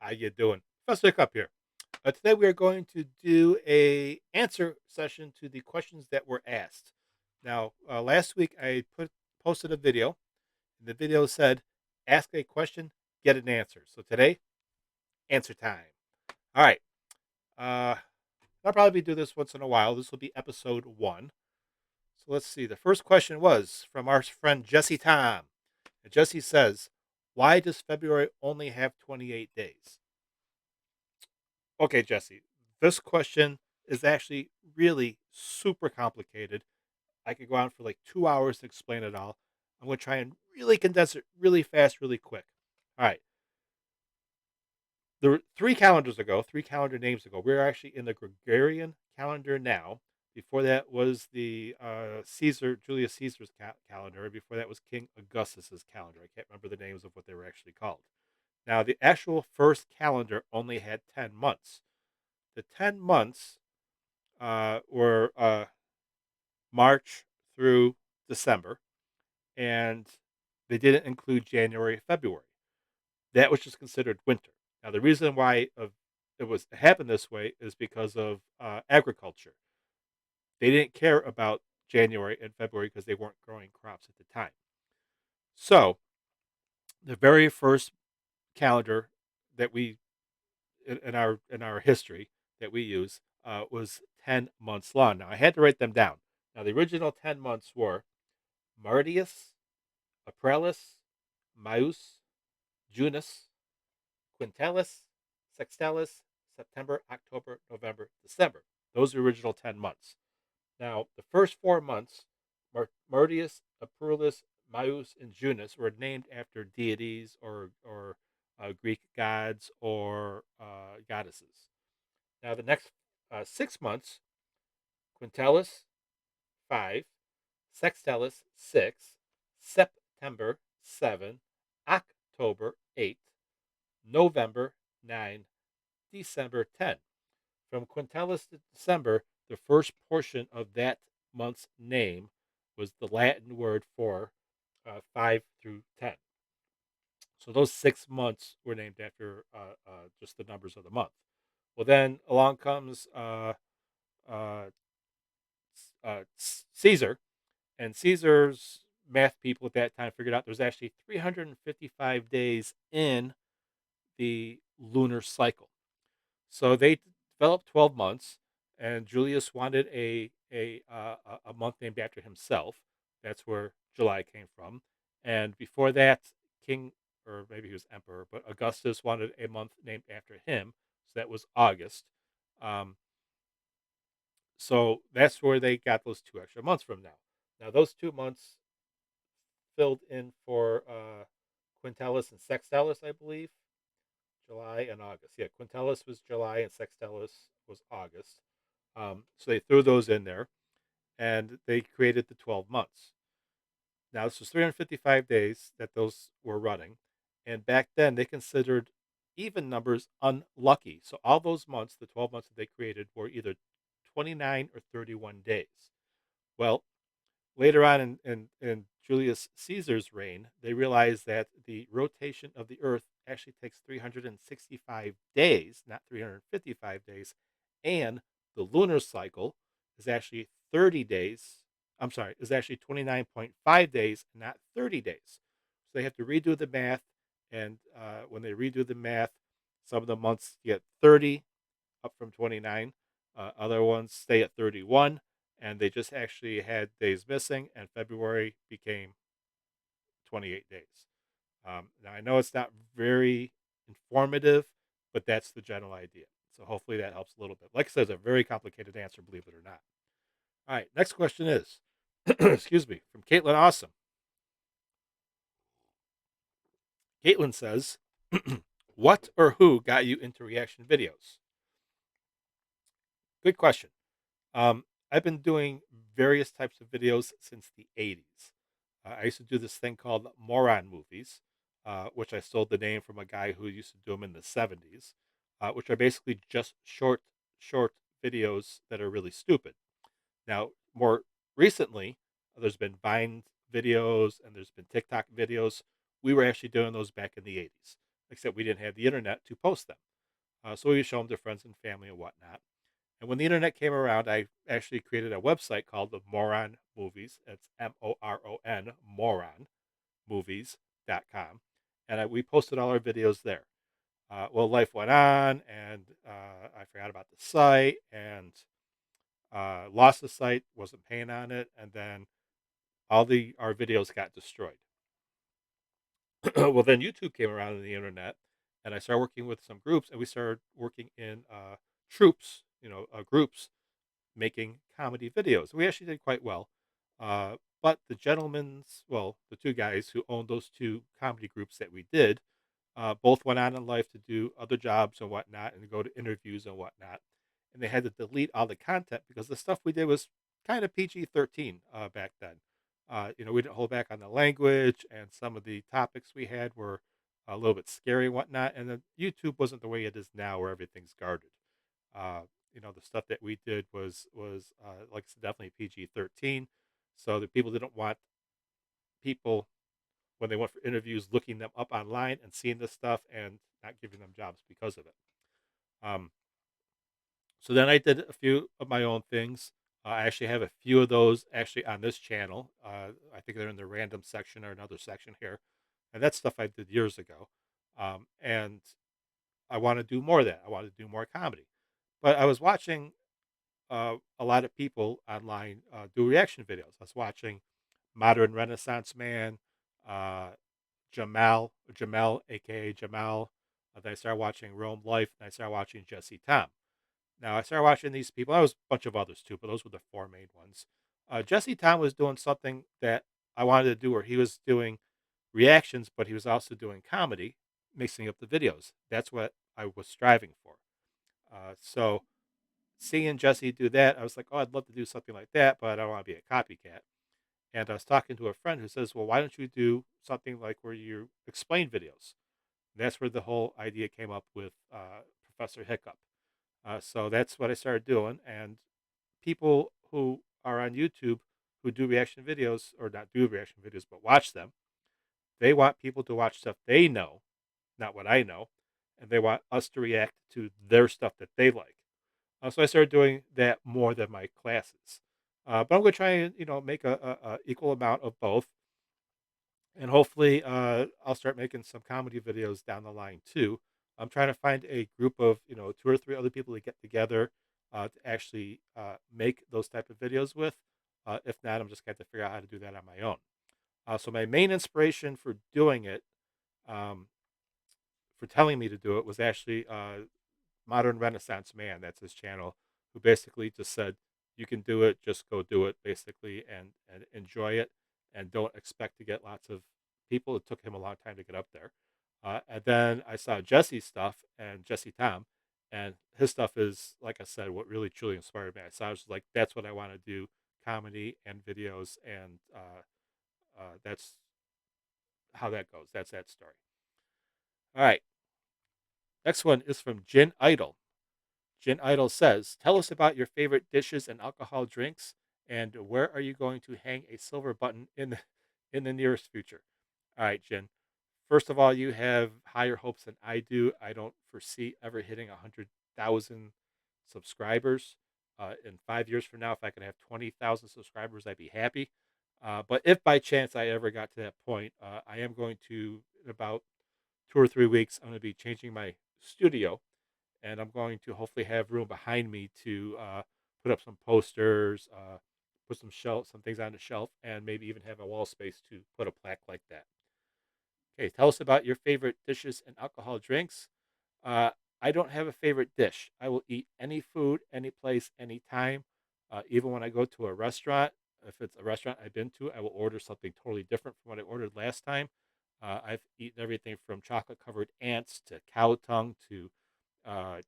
How you doing? Professor Hiccup here. Today we are going to do a answer session to the questions that were asked. Now, last week I posted a video. And the video said, "Ask a question, get an answer." So today, answer time. All right. Uh, I'll probably do this once in a while. This will be episode 1. So let's see. The first question was from our friend Jesse Tom. And Jesse says, "Why does February only have 28 days?" Okay, Jesse, this question is actually really super complicated. I could go on for like 2 hours to explain it all. I'm going to try and really condense it really fast, really quick. All right. There were 3 calendars ago, 3 calendar names ago. We're actually in the Gregorian calendar now. Before that was the Julius Caesar's calendar. Before that was King Augustus's calendar. I can't remember the names of what they were actually called. Now, the actual first calendar only had 10 months. The 10 months were March through December, and they didn't include January, February. That was just considered winter. Now, the reason why it happened this way is because of agriculture. They didn't care about January and February because they weren't growing crops at the time. So, the very first calendar that we in our history that we use was 10 months long. Now, I had to write them down. Now, the original 10 months were Martius, Aprilis, Maius, Junus, Quintilis, Sextilis, September, October, November, December. Those are the original 10 months. Now, the first 4 months, Martius, Aprilis, Maius, and Junus, were named after deities or Greek gods or goddesses. Now, the next 6 months, Quintilis, 5, Sextilis, 6, September, 7, October, 8, November, 9, December, 10. From Quintilis to December, the first portion of that month's name was the Latin word for 5 through 10. So those 6 months were named after just the numbers of the month. Well, then along comes uh, Caesar, and Caesar's math people at that time figured out there's actually 355 days in the lunar cycle. So they developed 12 months, and Julius wanted a month named after himself. That's where July came from. And before that, King, or maybe he was emperor, but Augustus wanted a month named after him. So that was August. Um, so that's where they got those 2 extra months from now. Now, those 2 months filled in for Quintilis and Sextilis, I believe. July and August. Yeah, Quintilis was July and Sextilis was August. So they threw those in there and they created the 12 months. Now, this was 355 days that those were running. And back then, they considered even numbers unlucky. So all those months, the 12 months that they created, were either 29 or 31 days. Well, later on in Julius Caesar's reign, they realized that the rotation of the Earth actually takes 365 days, not 355 days, and the lunar cycle is actually 30 days. I'm sorry, is actually 29.5 days, not 30 days. So they have to redo the math, and when they redo the math, some of the months get 30 up from 29. Other ones stay at 31, and they just actually had days missing, and February became 28 days. Now, I know it's not very informative, but that's the general idea. So hopefully that helps a little bit. Like I said, it's a very complicated answer, believe it or not. All right, next question is, excuse me, from Caitlin Awesome. Caitlin says, what or who got you into reaction videos? Good question. I've been doing various types of videos since the 80s. I used to do this thing called Moron Movies, which I stole the name from a guy who used to do them in the 70s, which are basically just short videos that are really stupid. Now, more recently, there's been Vine videos and there's been TikTok videos. We were actually doing those back in the 80s. except we didn't have the internet to post them. So we would show them to friends and family and whatnot. And when the internet came around, I actually created a website called the Moron Movies. It's Moron, movies.com. And we posted all our videos there. Well, life went on, and I forgot about the site and lost the site, wasn't paying on it. And then all the our videos got destroyed. Well, then YouTube came around in the internet, and I started working with some groups, and we started working in troops, groups making comedy videos. We actually did quite well. But the two guys who owned those two comedy groups that we did, both went on in life to do other jobs and whatnot and go to interviews and whatnot. And they had to delete all the content because the stuff we did was kind of PG-13 back then. We didn't hold back on the language, and some of the topics we had were a little bit scary and whatnot. And then YouTube wasn't the way it is now, where everything's guarded. Uh, the stuff that we did was like I said, definitely PG-13, so the people didn't want people when they went for interviews looking them up online and seeing this stuff and not giving them jobs because of it. Um, so then I did a few of my own things. I actually have a few of those actually on this channel. I think they're in the random section or another section here, and that's stuff I did years ago. And I want to do more of that. I want to do more comedy, but I was watching a lot of people online do reaction videos. I was watching Modern Renaissance Man, uh, Jamel, aka Jamal. Then I started watching Rome Life, and I started watching Jesse Tom. Now I started watching these people. There was a bunch of others too, but those were the four main ones. Jesse Tom was doing something that I wanted to do, where he was doing reactions, but he was also doing comedy, mixing up the videos. That's what I was striving for. So seeing Jesse do that, I was like, "Oh, I'd love to do something like that, but I don't want to be a copycat." And I was talking to a friend who says, "Well, why don't you do something like where you explain videos?" And that's where the whole idea came up with Professor Hiccup. So that's what I started doing. And people who are on YouTube who do reaction videos, or not do reaction videos, but watch them, they want people to watch stuff they know, not what I know. And they want us to react to their stuff that they like. So I started doing that more than my classes. But I'm going to try and make a equal amount of both, and hopefully I'll start making some comedy videos down the line too. I'm trying to find a group of two or three other people to get together to actually make those type of videos with. If not, I'm just going to have to figure out how to do that on my own. So my main inspiration for doing it, um, for telling me to do it, was actually Modern Renaissance Man, that's his channel, who basically just said, "You can do it, just go do it," basically, and enjoy it, and don't expect to get lots of people. It took him a long time to get up there. And then I saw Jesse's stuff and Jesse Tom, and his stuff is, like I said, what really truly inspired me. I was like, that's what I want to do: comedy and videos, and that's how that goes. That's that story. All right, next one is from Jin Idol. Jen Idol says, "Tell us about your favorite dishes and alcohol drinks, and where are you going to hang a silver button in the nearest future?" All right, Jen. First of all, you have higher hopes than I do. I don't foresee ever hitting 100,000 subscribers. In 5 years from now, if I could have 20,000 subscribers, I'd be happy. But if by chance I ever got to that point, I am going to, in about 2 or 3 weeks, I'm going to be changing my studio, and I'm going to hopefully have room behind me to put up some posters, put some things on the shelf, and maybe even have a wall space to put a plaque like that. Okay, tell us about your favorite dishes and alcohol drinks. Uh, I don't have a favorite dish. I will eat any food, any place, anytime. Even when I go to a restaurant, if it's a restaurant I've been to, I will order something totally different from what I ordered last time. I've eaten everything from chocolate covered ants to cow tongue to uh,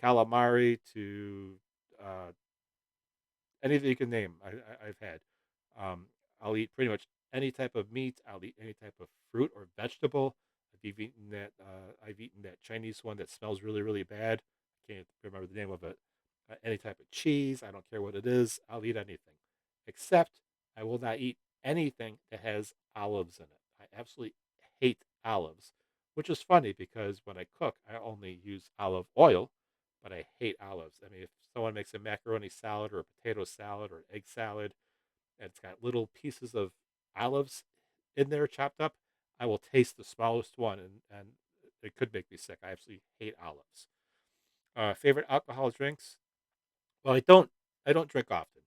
calamari to uh, anything you can name. I've had. I'll eat pretty much any type of meat. I'll eat any type of fruit or vegetable. I've eaten that. I've eaten that Chinese one that smells really, really bad. I can't remember the name of it. Any type of cheese. I don't care what it is. I'll eat anything, except I will not eat anything that has olives in it. I absolutely hate olives. which is funny because when I cook, I only use olive oil, but I hate olives. I mean, if someone makes a macaroni salad or a potato salad or an egg salad, and it's got little pieces of olives in there chopped up, I will taste the smallest one, and it could make me sick. I absolutely hate olives. Favorite alcohol drinks? Well, I don't drink often,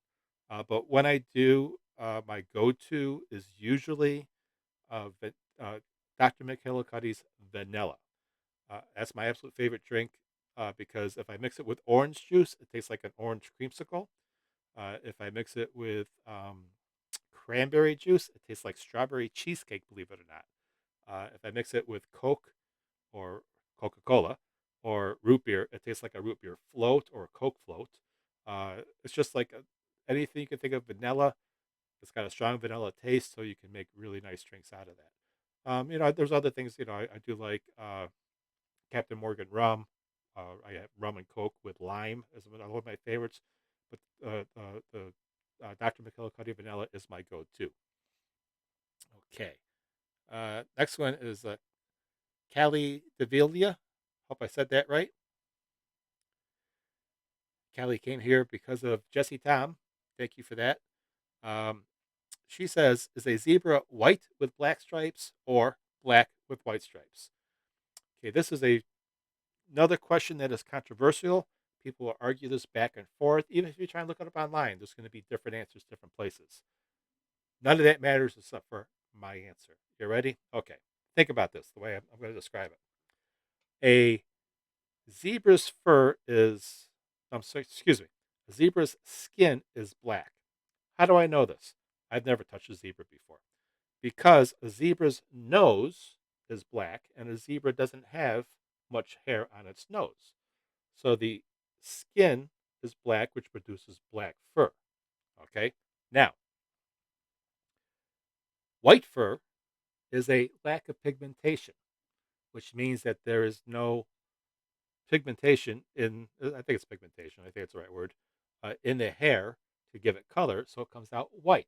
but when I do, my go-to is usually Dr. McKillicuddy's vanilla. That's my absolute favorite drink because if I mix it with orange juice, it tastes like an orange creamsicle. If I mix it with cranberry juice, it tastes like strawberry cheesecake, believe it or not. If I mix it with Coke or Coca Cola or root beer, it tastes like a root beer float or a Coke float. It's just like anything you can think of vanilla. It's got a strong vanilla taste, so you can make really nice drinks out of that. There's other things. I do like Captain Morgan rum. I have rum and Coke with lime as one of my favorites. But the Dr. McKellicuddy vanilla is my go-to. Okay. Next one is Callie DeVilia. Hope I said that right. Callie came here because of Jesse Tom. Thank you for that. Um, she says, is a zebra white with black stripes or black with white stripes? Okay, this is another question that is controversial. People will argue this back and forth. Even if you try and look it up online, there's going to be different answers, different places. None of that matters except for my answer. You ready? Okay. Think about this the way I'm going to describe it. A zebra's fur is, I'm sorry, excuse me, a zebra's skin is black. How do I know this? I've never touched a zebra before. Because a zebra's nose is black and a zebra doesn't have much hair on its nose. So the skin is black, which produces black fur. Okay. Now, white fur is a lack of pigmentation, which means that there is no pigmentation in, I think it's pigmentation, I think it's the right word, in the hair to give it color. So it comes out white.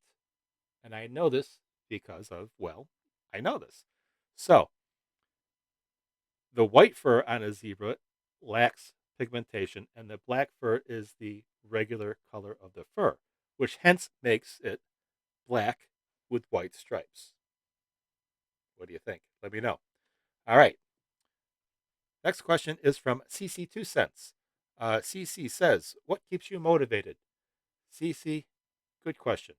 And I know this because of, well, I know this. So the white fur on a zebra lacks pigmentation, and the black fur is the regular color of the fur, which hence makes it black with white stripes. What do you think? Let me know. All right. Next question is from CC 2 cents. CC says, what keeps you motivated? CC, good question.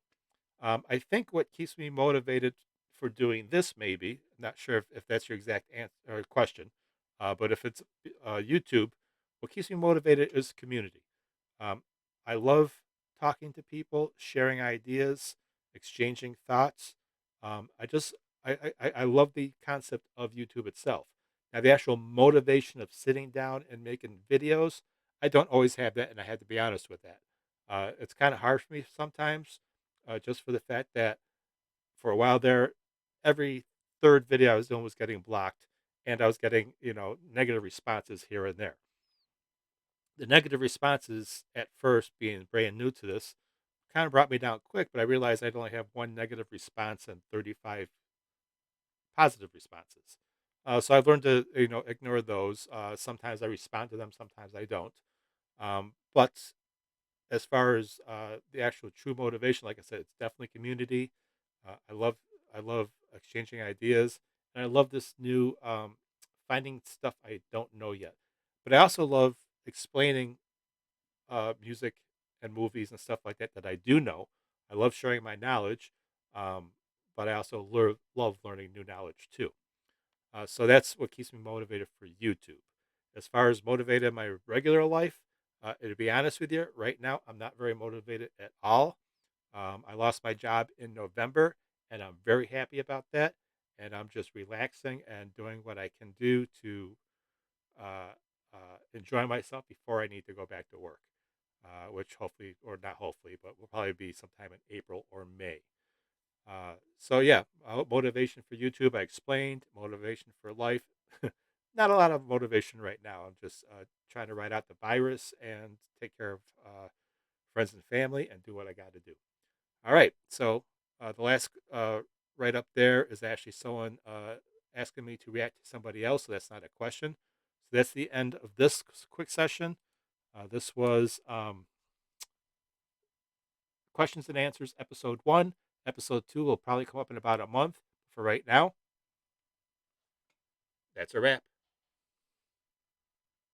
I think what keeps me motivated for doing this, maybe, not sure if that's your exact answer or question, but if it's YouTube, what keeps me motivated is community. Um, I love talking to people, sharing ideas, exchanging thoughts. I just I love the concept of YouTube itself. Now, the actual motivation of sitting down and making videos, I don't always have that, and I had to be honest with that. It's kind of hard for me sometimes, just for the fact that for a while there, every third video I was doing was getting blocked, and I was getting negative responses here and there. The negative responses at first, being brand new to this, kind of brought me down quick, but I realized I'd only have one negative response and 35 positive responses. So I've learned to ignore those. Sometimes I respond to them, sometimes I don't. But as far as the actual true motivation, like I said, it's definitely community. I love exchanging ideas, and I love this new finding stuff I don't know yet. But I also love explaining music and movies and stuff like that that I do know. I love sharing my knowledge, but I also love learning new knowledge too. So that's what keeps me motivated for YouTube. As far as motivated in my regular life, to be honest with you, right now I'm not very motivated at all. I lost my job in November, and I'm very happy about that. And I'm just relaxing and doing what I can do to uh, enjoy myself before I need to go back to work, which hopefully, or not hopefully, but will probably be sometime in April or May. So yeah, motivation for YouTube. I explained motivation for life. Not a lot of motivation right now. I'm just trying to ride out the virus and take care of friends and family and do what I got to do. All right. So the last right up there is actually someone asking me to react to somebody else, so that's not a question. So that's the end of this quick session. This was questions and answers, episode 1. Episode 2 will probably come up in about a month. For right now, that's a wrap.